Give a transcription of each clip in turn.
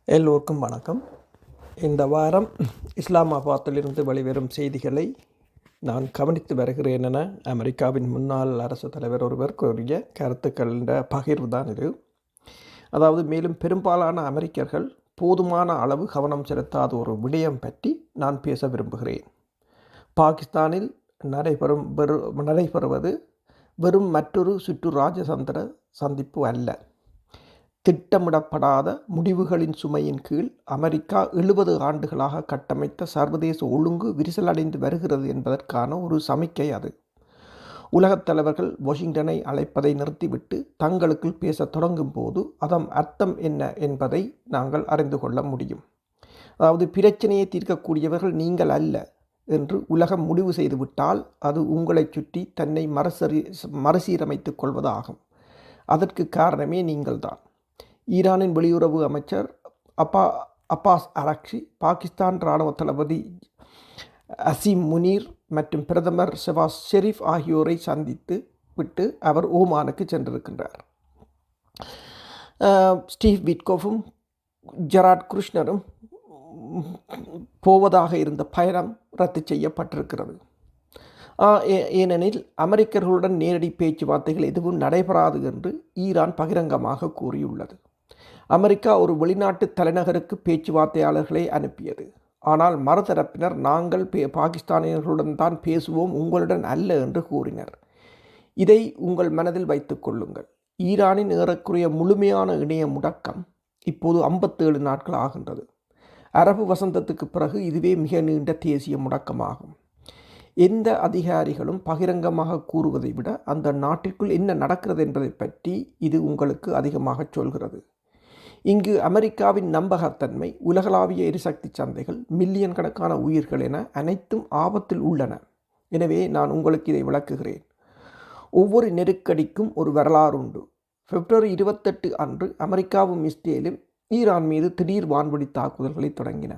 எல்லோருக்கும் வணக்கம். இந்த வாரம் இஸ்லாமாபாத்திலிருந்து வெளிவரும் செய்திகளை நான் கவனித்து வருகிறேன் என அமெரிக்காவின் முன்னாள் அரசு தலைவர் ஒருவர் கூறிய கருத்துக்கள் பகிர்வு தான் இது. அதாவது மேலும் பெரும்பாலான அமெரிக்கர்கள் போதுமான அளவு கவனம் செலுத்தாத ஒரு விடயம் பற்றி நான் பேச விரும்புகிறேன். பாகிஸ்தானில் நடைபெறுவது வெறும் மற்றொரு சுற்று ராஜதந்திர சந்திப்பு அல்ல. திட்டமிடப்படாத முடிவுகளின் சுமையின் கீழ் அமெரிக்கா 70 ஆண்டுகளாக கட்டமைத்த சர்வதேச ஒழுங்கு விரிசலடைந்து வருகிறது என்பதற்கான ஒரு சமிக்கை அது. உலகத் தலைவர்கள் வாஷிங்டனை அழைப்பதை நிறுத்திவிட்டு தங்களுக்குள் பேசத் தொடங்கும் போது அதன் அர்த்தம் என்ன என்பதை நாங்கள் அறிந்து கொள்ள முடியும். அதாவது பிரச்சனையை தீர்க்கக்கூடியவர்கள் நீங்கள் அல்ல என்று உலகம் முடிவு செய்துவிட்டால் அது உங்களை சுற்றி தன்னை மறுசீரமைத்துக் கொள்வதாகும். அதற்கு காரணமே நீங்கள்தான். ஈரானின் வெளியுறவு அமைச்சர் அப்பாஸ் அரக்சி பாகிஸ்தான் இராணுவ தளபதி அசீம் முனீர் மற்றும் பிரதமர் ஷெபாஸ் ஷெரீப் ஆகியோரை சந்தித்து விட்டு அவர் ஓமானுக்கு சென்றிருக்கின்றார். ஸ்டீவ் விட்கோஃபும் ஜெராட் குஷ்னரும் போவதாக இருந்த பயணம் ரத்து செய்யப்பட்டிருக்கிறது. ஏனெனில் அமெரிக்கர்களுடன் நேரடி பேச்சுவார்த்தைகள் எதுவும் நடைபெறாது என்று ஈரான் பகிரங்கமாக கூறியுள்ளது. அமெரிக்கா ஒரு வெளிநாட்டு தலைநகருக்கு பேச்சுவார்த்தையாளர்களை அனுப்பியது. ஆனால் மறுதரப்பினர் நாங்கள் பாகிஸ்தானியர்களுடன் தான் பேசுவோம், உங்களுடன் அல்ல என்று கூறினர். இதை உங்கள் மனதில் வைத்துக் கொள்ளுங்கள். ஈரானின் ஏறக்குறைய முழுமையான இணைய முடக்கம் இப்போது 57 நாட்கள் ஆகின்றது. அரபு வசந்தத்துக்கு பிறகு இதுவே மிக நீண்ட தேசிய முடக்கமாகும். எந்த அதிகாரிகளும் பகிரங்கமாக கூறுவதை விட அந்த நாட்டிற்குள் என்ன நடக்கிறது என்பதை பற்றி இது உங்களுக்கு அதிகமாக சொல்கிறது. இங்கு அமெரிக்காவின் நம்பகத்தன்மை, உலகளாவிய எரிசக்தி சந்தைகள், மில்லியன் கணக்கான உயிர்கள் என அனைத்தும் ஆபத்தில் உள்ளன. எனவே நான் உங்களுக்கு இதை விளக்குகிறேன். ஒவ்வொரு நெருக்கடிக்கும் ஒரு வரலாறு உண்டு. பிப்ரவரி 28 அன்று அமெரிக்காவும் இஸ்ரேலும் ஈரான் மீது திடீர் வான்வழி தாக்குதல்களை தொடங்கின.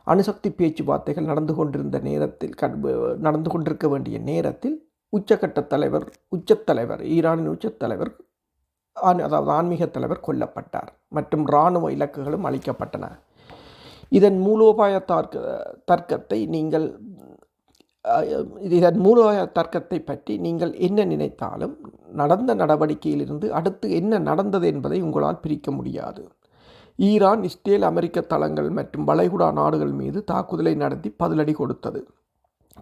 அணுசக்தி பேச்சுவார்த்தைகள் நடந்து கொண்டிருக்க வேண்டிய நேரத்தில் உச்சத்தலைவர் ஈரானின் உச்சத்தலைவர் அதாவது ஆன்மீக தலைவர் கொல்லப்பட்டார் மற்றும் இராணுவ இலக்குகளும் அளிக்கப்பட்டன. இதன் மூலோபாய தர்க்கத்தை பற்றி நீங்கள் என்ன நினைத்தாலும் நடந்த நடவடிக்கையிலிருந்து அடுத்து என்ன நடந்தது என்பதை உங்களால் பிரிக்க முடியாது. ஈரான் இஸ்ரேல் அமெரிக்க தளங்கள் மற்றும் வளைகுடா நாடுகள் மீது தாக்குதலை நடத்தி பதிலடி கொடுத்தது.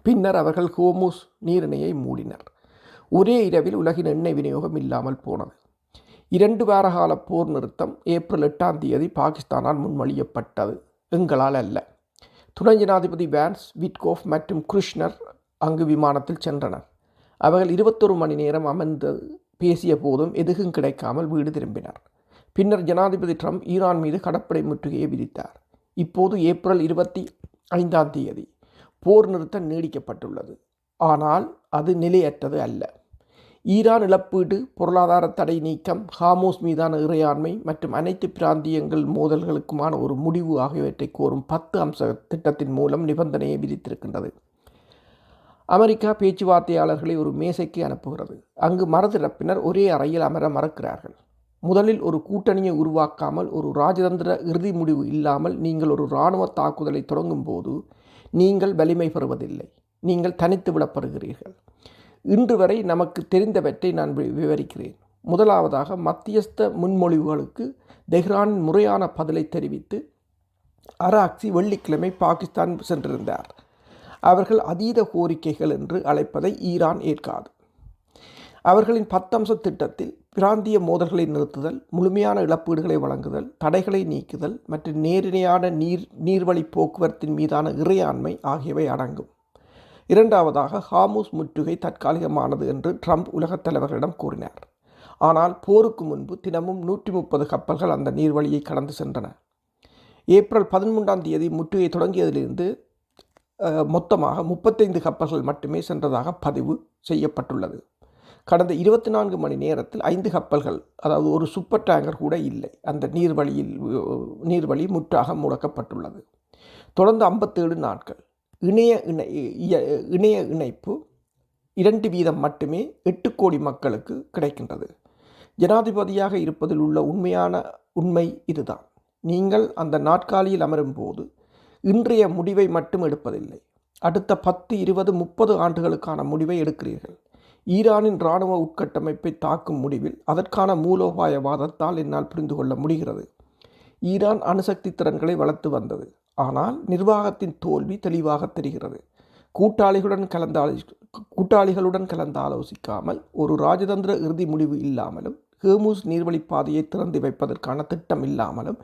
பின்னர் அவர்கள் ஹோர்முஸ் நீரிணையை மூடினர். ஒரே இரவில் உலகின் எண்ணெய் விநியோகம் இல்லாமல் போனது. 2 வார கால போர் நிறுத்தம் ஏப்ரல் 8 பாகிஸ்தானால் முன்மொழியப்பட்டது, எங்களால் அல்ல. துணை ஜனாதிபதி வான்ஸ், விட்கோஃப் மற்றும் குஷ்னர் அங்கு விமானத்தில் சென்றனர். அவர்கள் 21 மணி நேரம் அமர்ந்து பேசிய போதும் எதுவும் கிடைக்காமல் வீடு திரும்பினர். பின்னர் ஜனாதிபதி ட்ரம்ப் ஈரான் மீது கடற்படை முற்றுகையை விதித்தார். இப்போது ஏப்ரல் 25 போர் நிறுத்தம் நீடிக்கப்பட்டுள்ளது. ஆனால் அது நிலையற்றது அல்ல. ஈரான் இழப்பீடு, பொருளாதார தடை நீக்கம், ஹார்முஸ் மீதான இறையாண்மை மற்றும் அனைத்து பிராந்தியங்கள் மோதல்களுக்குமான ஒரு முடிவு ஆகியவற்றை கோரும் 10 அம்ச திட்டத்தின் மூலம் நிபந்தனையை விதித்திருக்கின்றது. அமெரிக்கா பேச்சுவார்த்தையாளர்களை ஒரு மேசைக்கு அனுப்புகிறது. அங்கு மறுதரப்பினர் ஒரே அறையில் அமர மறுக்கிறார்கள். முதலில் ஒரு கூட்டணியை உருவாக்காமல், ஒரு ராஜதந்திர இறுதி முடிவு இல்லாமல் நீங்கள் ஒரு இராணுவ தாக்குதலை தொடங்கும் போது நீங்கள் வலிமை பெறுவதில்லை, நீங்கள் தனித்து விடப்படுகிறீர்கள். இன்று வரை நமக்கு தெரிந்தவற்றை நான் விவரிக்கிறேன். முதலாவதாக, மத்தியஸ்த முன்மொழிவுகளுக்கு தெஹ்ரானின் முறையான பதிலை தெரிவித்து அராக்சி வெள்ளிக்கிழமை பாகிஸ்தான் சென்றிருந்தார். அவர்கள் அதீத கோரிக்கைகள் என்று அழைப்பதை ஈரான் ஏற்காது. அவர்களின் 10 அம்ச திட்டத்தில் பிராந்திய மோதல்களை நிறுத்துதல், முழுமையான இழப்பீடுகளை வழங்குதல், தடைகளை நீக்குதல் மற்றும் நேரடியான நீர்வழி போக்குவரத்தின் மீதான இறையாண்மை ஆகியவை அடங்கும். இரண்டாவதாக, ஹார்முஸ் முற்றுகை தற்காலிகமானது என்று ட்ரம்ப் உலகத் தலைவர்களிடம் கூறினார். ஆனால் போருக்கு முன்பு தினமும் 130 கப்பல்கள் அந்த நீர்வழியை கடந்து சென்றன. ஏப்ரல் 13 முற்றுகை தொடங்கியதிலிருந்து மொத்தமாக 35 கப்பல்கள் மட்டுமே சென்றதாக பதிவு செய்யப்பட்டுள்ளது. கடந்த 24 மணி நேரத்தில் 5 கப்பல்கள், அதாவது ஒரு சூப்பர் டேங்கர் கூட இல்லை. அந்த நீர்வழி முற்றாக முடக்கப்பட்டுள்ளது. தொடர்ந்து 57 நாட்கள். இணைய இணைப்பு 2% மட்டுமே 8 கோடி மக்களுக்கு கிடைக்கின்றது. ஜனாதிபதியாக இருப்பதில் உள்ள உண்மை இதுதான். நீங்கள் அந்த நாற்காலியில் அமரும் போது இன்றைய முடிவை மட்டும் எடுப்பதில்லை, அடுத்த 10, 20, 30 ஆண்டுகளுக்கான முடிவை எடுக்கிறீர்கள். ஈரானின் இராணுவ உட்கட்டமைப்பை தாக்கும் முடிவில் அதற்கான மூலோபாயவாதத்தால் என்னால் புரிந்து கொள்ள முடிகிறது. ஈரான் அணுசக்தி திறன்களை வளர்த்து வந்தது. ஆனால் நிர்வாகத்தின் தோல்வி தெளிவாக தெரிகிறது. கூட்டாளிகளுடன் கலந்து ஆலோசிக்காமல் ஒரு ராஜதந்திர இறுதி முடிவு இல்லாமலும் ஹோர்முஸ் நீர்வழிப்பாதையை திறந்து வைப்பதற்கான திட்டம் இல்லாமலும்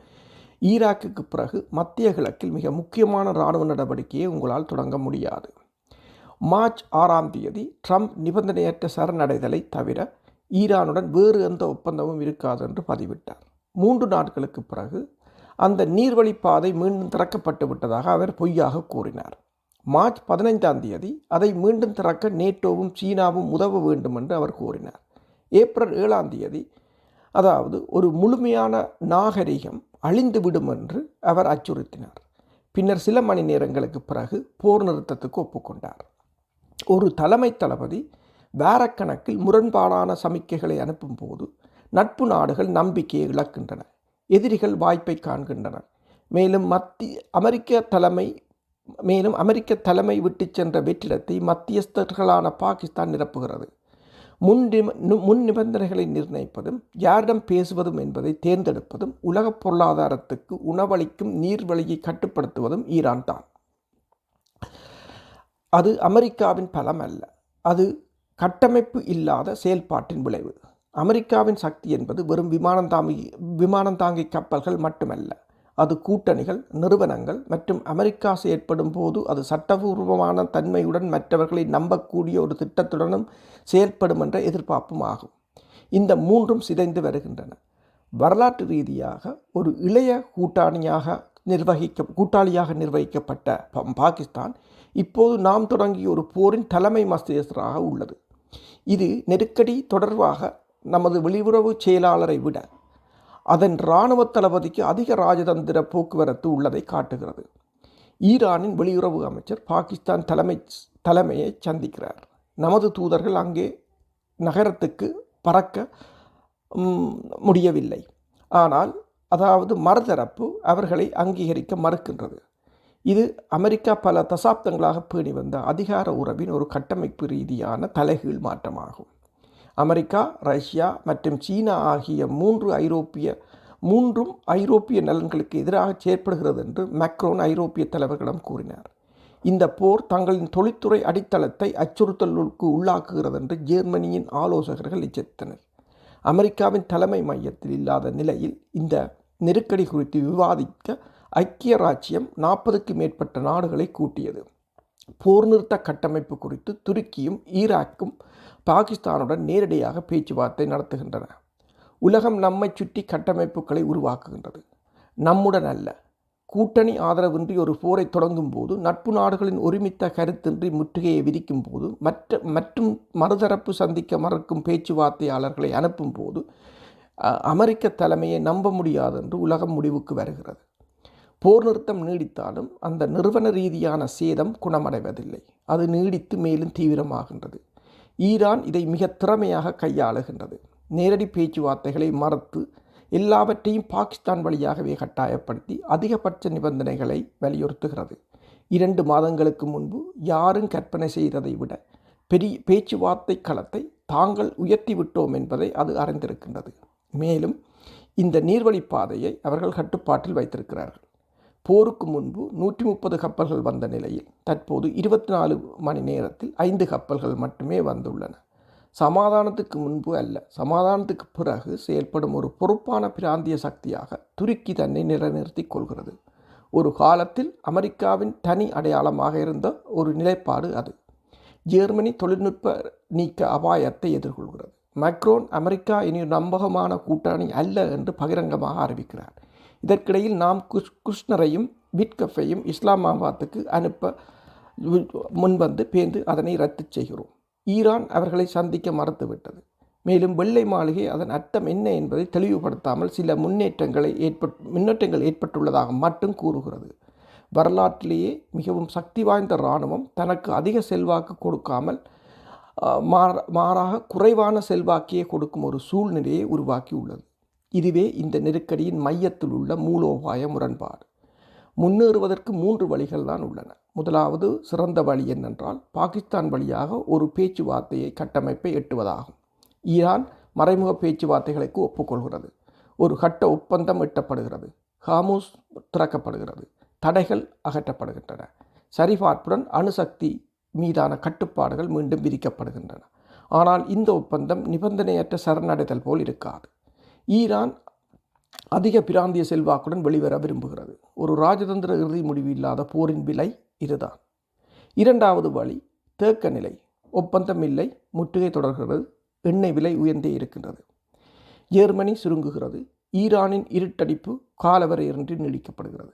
ஈராக்குக்கு பிறகு மத்திய கிழக்கில் மிக முக்கியமான இராணுவ நடவடிக்கையை உங்களால் தொடங்க முடியாது. மார்ச் 6ஆம் தேதி ட்ரம்ப் நிபந்தனையற்ற சரணடைதலை தவிர ஈரானுடன் வேறு எந்த ஒப்பந்தமும் இருக்காது என்று பதிவிட்டார். 3 நாட்களுக்கு பிறகு அந்த நீர்வழிப்பாதை மீண்டும் திறக்கப்பட்டு விட்டதாக அவர் பொய்யாக கூறினார். மார்ச் 15ஆம் தேதி அதை மீண்டும் திறக்க நேட்டோவும் சீனாவும் உதவ வேண்டும் என்று அவர் கூறினார். ஏப்ரல் 7ஆம் தேதி அதாவது ஒரு முழுமையான நாகரிகம் அழிந்துவிடும் என்று அவர் அச்சுறுத்தினார். பின்னர் சில மணி நேரங்களுக்கு பிறகு போர் நிறுத்தத்துக்கு ஒப்புக்கொண்டார். ஒரு தலைமை தளபதி வாரக்கணக்கில் முரண்பாடான சமிக்கைகளை அனுப்பும் போது நட்பு நாடுகள் நம்பிக்கையை இழக்கின்றன, எதிரிகள் வாய்ப்பை காண்கின்றனர். மேலும் அமெரிக்க தலைமை விட்டு சென்ற வெற்றிடத்தை மத்தியஸ்தர்களான பாகிஸ்தான் நிரப்புகிறது. முன் நிபந்தனைகளை நிர்ணயிப்பதும் யாரிடம் பேசுவதும் என்பதை தேர்ந்தெடுப்பதும் உலக பொருளாதாரத்துக்கு உணவளிக்கும் நீர்வழியை கட்டுப்படுத்துவதும் ஈரான் தான். அது அமெரிக்காவின் பலம் அல்ல, அது கட்டமைப்பு இல்லாத செயல்பாட்டின் விளைவு. அமெரிக்காவின் சக்தி என்பது வெறும் விமானந்தாங்கி கப்பல்கள் மட்டுமல்ல, அது கூட்டணிகள், நிறுவனங்கள் மற்றும் அமெரிக்கா செயற்படும் போது அது சட்டபூர்வமான தன்மையுடன் மற்றவர்களை நம்பக்கூடிய ஒரு திட்டத்துடனும் செயல்படும் என்ற எதிர்பார்ப்பும் ஆகும். இந்த மூன்றும் சிதைந்து வருகின்றன. வரலாற்று ரீதியாக ஒரு இளைய கூட்டாளியாக நிர்வகிக்கப்பட்ட பாகிஸ்தான் இப்போது நாம் தொடங்கிய ஒரு போரின் தலைமை மஸ்தியஸ்தராக உள்ளது. இது நெருக்கடி தொடர்பாக நமது வெளியுறவு செயலாளரை விட அதன் இராணுவ தளபதிக்கு அதிக ராஜதந்திர போக்குவரத்து உள்ளதை காட்டுகிறது. ஈரானின் வெளியுறவு அமைச்சர் பாகிஸ்தான் தலைமையை சந்திக்கிறார். நமது தூதர்கள் அங்கே நகரத்துக்கு பறக்க முடியவில்லை. ஆனால் மறுதரப்பு அவர்களை அங்கீகரிக்க மறுக்கின்றது. இது அமெரிக்கா பல தசாப்தங்களாக பேணி வந்த அதிகார உறவின் ஒரு கட்டமைப்பு ரீதியான தலைகீழ் மாற்றமாகும். அமெரிக்கா, ரஷ்யா மற்றும் சீனா ஆகிய மூன்றும் ஐரோப்பிய நலன்களுக்கு எதிராக செயற்படுகிறது என்று மேக்ரோன் ஐரோப்பிய தலைவர்களிடம் கூறினார். இந்த போர் தங்களின் தொழில்துறை அடித்தளத்தை அச்சுறுத்தலுக்கு உள்ளாக்குகிறது என்று ஜெர்மனியின் ஆலோசகர்கள் எச்சரித்தனர். அமெரிக்காவின் தலைமை மையத்தில் இல்லாத நிலையில் இந்த நெருக்கடி குறித்து விவாதிக்க ஐக்கிய ராச்சியம் 40க்கும் மேற்பட்ட நாடுகளை கூட்டியது. போர் நிறுத்த கட்டமைப்பு குறித்து துருக்கியும் ஈராக்கும் பாகிஸ்தானுடன் நேரடியாக பேச்சுவார்த்தை நடத்துகின்றன. உலகம் நம்மை சுற்றி கட்டமைப்புகளை உருவாக்குகின்றது, நம்முடன் அல்ல. கூட்டணி ஆதரவின்றி ஒரு போரை தொடங்கும் போது, நட்பு நாடுகளின் ஒருமித்த கருத்தின்றி முற்றுகையை விதிக்கும் போது, மற்றும் மறுதரப்பு சந்திக்க மறுக்கும் பேச்சுவார்த்தையாளர்களை அனுப்பும் போது அமெரிக்க தலைமையை நம்ப முடியாது என்று உலகம் முடிவுக்கு வருகிறது. போர் நிறுத்தம் நீடித்தாலும் அந்த நிறுவன ரீதியான சேதம் குணமடைவதில்லை, அது நீடித்து மேலும் தீவிரமாகின்றது. ஈரான் இதை மிக திறமையாக கையாளுகின்றது. நேரடி பேச்சுவார்த்தைகளை மறுத்து எல்லாவற்றையும் பாகிஸ்தான் வழியாகவே கட்டாயப்படுத்தி அதிகபட்ச நிபந்தனைகளை வலியுறுத்துகிறது. 2 மாதங்களுக்கு முன்பு யாரும் கற்பனை செய்ததை விட பெரிய பேச்சுவார்த்தை களத்தை தாங்கள் உயர்த்திவிட்டோம் என்பதை அது அறிந்திருக்கின்றது. மேலும் இந்த நீர்வழிப்பாதையை அவர்கள் கட்டுப்பாட்டில் வைத்திருக்கிறார்கள். போருக்கு முன்பு 130 கப்பல்கள் வந்த நிலையில் தற்போது 24 மணி நேரத்தில் 5 கப்பல்கள் மட்டுமே வந்துள்ளன. சமாதானத்துக்கு முன்பு அல்ல, சமாதானத்துக்கு பிறகு செயல்படும் ஒரு பொறுப்பான பிராந்திய சக்தியாக துருக்கி தன்னை நிலைநிறுத்திக் கொள்கிறது. ஒரு காலத்தில் அமெரிக்காவின் தனி அடையாளமாக இருந்த ஒரு நிலைப்பாடு அது. ஜெர்மனி தொழில்நுட்ப நீக்க அபாயத்தை எதிர்கொள்கிறது. மேக்ரோன் அமெரிக்கா இனி நம்பகமான கூட்டணி அல்ல என்று பகிரங்கமாக அறிவிக்கிறார். இதற்கிடையில் நாம் குஷ்னரையும் விட்கஃபையும் இஸ்லாமாபாத்துக்கு அனுப்ப முன்வந்து பேர்ந்து அதனை ரத்து செய்கிறோம். ஈரான் அவர்களை சந்திக்க மறுத்துவிட்டது. மேலும் வெள்ளை மாளிகை அதன் அர்த்தம் என்ன என்பதை தெளிவுபடுத்தாமல் சில முன்னேற்றங்கள் ஏற்பட்டுள்ளதாக மட்டும் கூறுகிறது. வரலாற்றிலேயே மிகவும் சக்தி வாய்ந்த இராணுவம் தனக்கு அதிக செல்வாக்கு கொடுக்காமல் மாறாக குறைவான செல்வாக்கியை கொடுக்கும் ஒரு சூழ்நிலையை உருவாக்கி உள்ளது. இதுவே இந்த நெருக்கடியின் மையத்தில் உள்ள மூலோபாய முரண்பாடு. முன்னேறுவதற்கு 3 வழிகள் தான் உள்ளன. முதலாவது சிறந்த வழி என்னென்றால் பாகிஸ்தான் வழியாக ஒரு பேச்சுவார்த்தையை கட்டமைப்பை எட்டுவதாகும். ஈரான் மறைமுக பேச்சுவார்த்தைகளுக்கு ஒப்புக்கொள்கிறது. ஒரு கட்ட ஒப்பந்தம் எட்டப்படுகிறது. ஹார்முஸ் திறக்கப்படுகிறது. தடைகள் அகற்றப்படுகின்றன. சரிபார்ப்புடன் அணுசக்தி மீதான கட்டுப்பாடுகள் மீண்டும் விதிக்கப்படுகின்றன. ஆனால் இந்த ஒப்பந்தம் நிபந்தனையற்ற சரணடைதல் போல் இருக்காது. ஈரான் அதிக பிராந்திய செல்வாக்குடன் வெளிவர விரும்புகிறது. ஒரு ராஜதந்திர இறுதி முடிவு இல்லாத போரின் விலை இதுதான். இரண்டாவது வழி தேக்க நிலை. ஒப்பந்தம் இல்லை, முற்றுகை தொடர்கிறது, எண்ணெய் விலை உயர்ந்தே இருக்கின்றது. ஜெர்மனி சுருங்குகிறது. ஈரானின் இருட்டடிப்பு காலவரையின்றி நீடிக்கப்படுகிறது.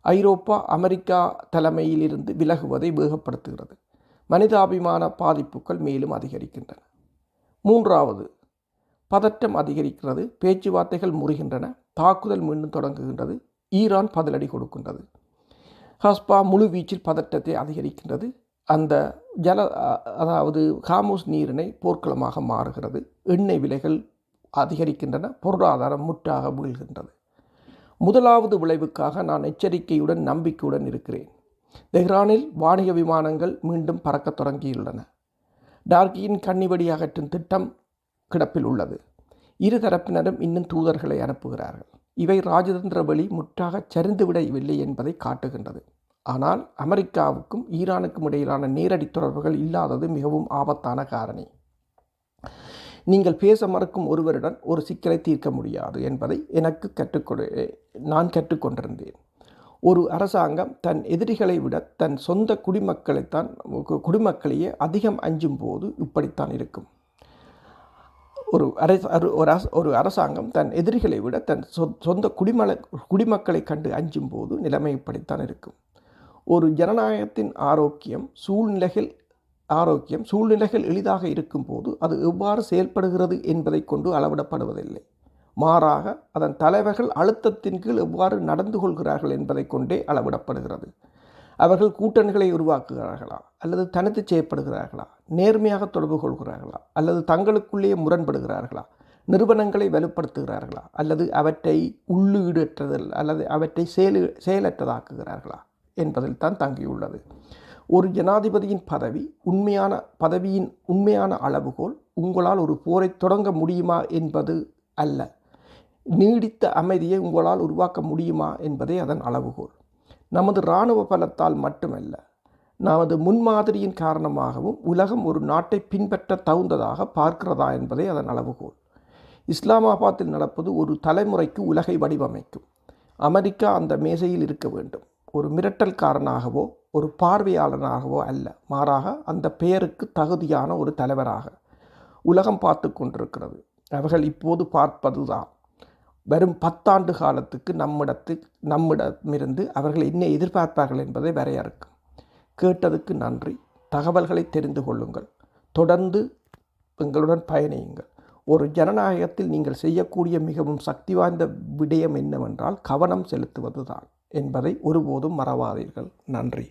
ஐரோப்பா அமெரிக்கா தலைமையிலிருந்து விலகுவதை வேகப்படுத்துகிறது. மனிதாபிமான பாதிப்புகள் மேலும் அதிகரிக்கின்றன. மூன்றாவது, பதற்றம் அதிகரிக்கிறது. பேச்சுவார்த்தைகள் முறிகின்றன. தாக்குதல் மீண்டும் தொடங்குகின்றது. ஈரான் பதிலடி கொடுக்கின்றது. ஹஸ்பா முழு வீச்சில் பதற்றத்தை அதிகரிக்கின்றது. அந்த அதாவது ஹார்முஸ் நீரிணை போர்க்களமாக மாறுகிறது. எண்ணெய் விலைகள் அதிகரிக்கின்றன. பொருளாதாரம் முற்றாக வீழ்கின்றது. முதலாவது விளைவுக்காக நான் எச்சரிக்கையுடன் நம்பிக்கையுடன் இருக்கிறேன். தெஹ்ரானில் வாணிக விமானங்கள் மீண்டும் பறக்கத் தொடங்கியுள்ளன. டார்கியின் கன்னிவெடி அகற்றும் திட்டம் கிடப்பில் உள்ளது. இரு தரப்பினரும் இன்னும் தூதர்களை அனுப்புகிறார்கள். இவை ராஜதந்திர வழி முற்றாக சரிந்துவிடவில்லை என்பதை காட்டுகின்றது. ஆனால் அமெரிக்காவுக்கும் ஈரானுக்கும் இடையிலான நேரடி தொடர்புகள் இல்லாதது மிகவும் ஆபத்தான காரணி. நீங்கள் பேச மறுக்கும் ஒருவருடன் ஒரு சிக்கலை தீர்க்க முடியாது என்பதை நான் கற்றுக்கொண்டிருந்தேன். ஒரு அரசாங்கம் தன் எதிரிகளை விட தன் சொந்த குடிமக்களையே அதிகம் அஞ்சும் போது இப்படித்தான் இருக்கும். ஒரு அரசாங்கம் தன் எதிரிகளை விட தன் சொந்த குடிமக்களை கண்டு அஞ்சும் போது நிலைமை இப்படித்தான் இருக்கும். ஒரு ஜனநாயகத்தின் சூழ்நிலைகள் எளிதாக இருக்கும் போது அது எவ்வாறு செயல்படுகிறது என்பதை கொண்டு அளவிடப்படுவதில்லை. மாறாக அதன் தலைவர்கள் அழுத்தத்தின் கீழ் எவ்வாறு நடந்து கொள்கிறார்கள் என்பதை கொண்டே அளவிடப்படுகிறது. அவர்கள் கூட்டணிகளை உருவாக்குகிறார்களா, அல்லது தனித்து செய்யப்படுகிறார்களா, நேர்மையாக தொடர்பு கொள்கிறார்களா, அல்லது தங்களுக்குள்ளேயே முரண்படுகிறார்களா, நிறுவனங்களை வலுப்படுத்துகிறார்களா, அல்லது அவற்றை உள்ளீடற்றதில் அல்லது அவற்றை செயலற்றதாக்குகிறார்களா என்பதில் தான் தங்கியுள்ளது. ஒரு ஜனாதிபதியின் பதவியின் உண்மையான அளவுகோல் உங்களால் ஒரு போரை தொடங்க முடியுமா என்பது அல்ல, நீடித்த அமைதியை உங்களால் உருவாக்க முடியுமா என்பதே அதன் அளவுகோல். நமது இராணுவ பலத்தால் மட்டுமல்ல, நமது முன்மாதிரியின் காரணமாகவும் உலகம் ஒரு நாட்டை பின்பற்ற தகுந்ததாக பார்க்கிறதா என்பதே அதன் அளவுகோல். இஸ்லாமாபாத்தில் நடப்பது ஒரு தலைமுறைக்கு உலகை வடிவமைக்கும். அமெரிக்கா அந்த மேசையில் இருக்க வேண்டும். ஒரு மிரட்டல்காரனாகவோ ஒரு பார்வையாளனாகவோ அல்ல, மாறாக அந்த பெயருக்கு தகுதியான ஒரு தலைவராக. உலகம் பார்த்து கொண்டிருக்கிறது. அவர்கள் இப்போது பார்ப்பதுதான் வரும் 10 ஆண்டு காலத்துக்கு நம்மிடமிருந்து அவர்கள் என்ன எதிர்பார்ப்பார்கள் என்பதை வரையறுக்கும். கேட்டதுக்கு நன்றி. தகவல்களை தெரிந்து கொள்ளுங்கள். தொடர்ந்து எங்களுடன் பயணியுங்கள். ஒரு ஜனநாயகத்தில் நீங்கள் செய்யக்கூடிய மிகவும் சக்தி வாய்ந்த விடயம் என்னவென்றால் கவனம் செலுத்துவதுதான் என்பதை ஒருபோதும் மறவாதீர்கள். நன்றி.